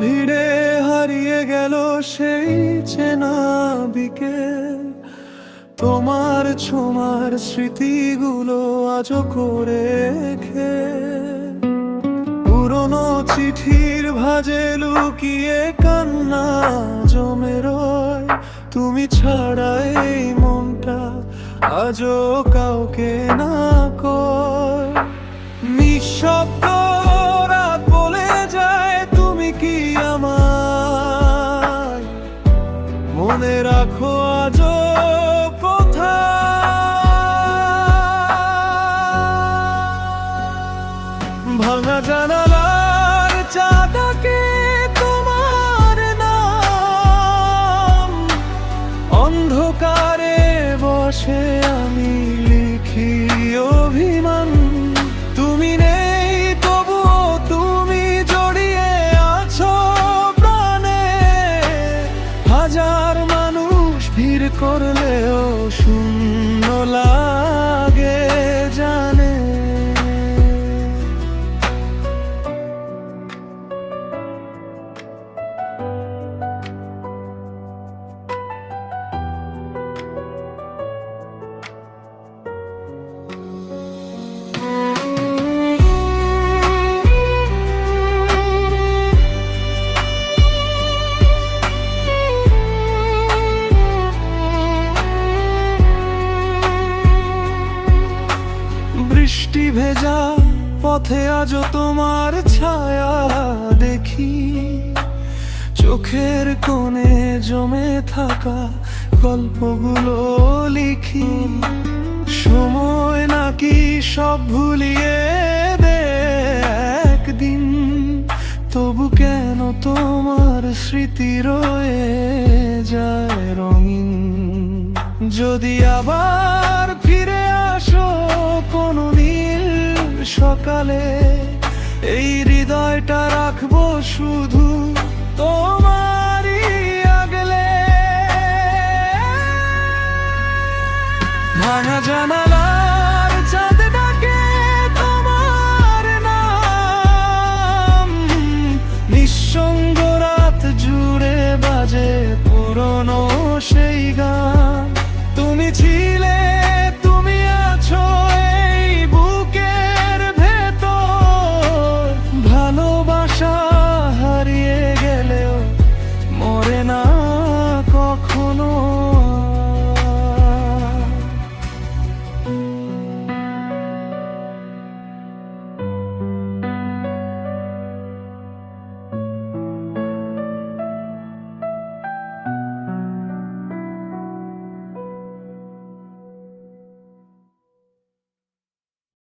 ভিড়ে হারিয়ে গেল সেই চেনা বিকেল। তোমার ছোঁয়ার স্মৃতিগুলো আজও করে রেখে, পুরনো চিঠির ভাঁজে লুকিয়ে কান্না জমে রয়। তুমি ছাড়া এই মনটা আজও কাউকে না কয়। নিঃশব্দ রাত বলে যায়, তুমি কি আমায় মনে রাখো আজও কোথায়? ভাঙা জানালার চাঁদাকে তোমার নাম, অন্ধকারে বসে আমি লিখি অভিমান। তুমি নেই তবুও তুমি জড়িয়ে আছো প্রাণে। হাজার মানুষ ভিড় করলেও শূন্য লাগে জানে। বৃষ্টি ভেজা পথে আজও তোমার ছায়া দেখি, চোখের কোণে জমে থাকা গল্পগুলো লিখি। সময় নাকি সব ভুলিয়ে দে একদিন, তবু কেন তোমার স্মৃতি রয়ে যায় রঙিন। যদি আবার ফিরে আসো কোনো নীল সকালে, এই হৃদয়টা রাখবো শুধু তোমারই আগলে। ভাঙা জানালার চাঁদ ডাকে তোমার নাম, নিঃসঙ্গ রাত জুড়ে বাজে পুরনো সেই গান।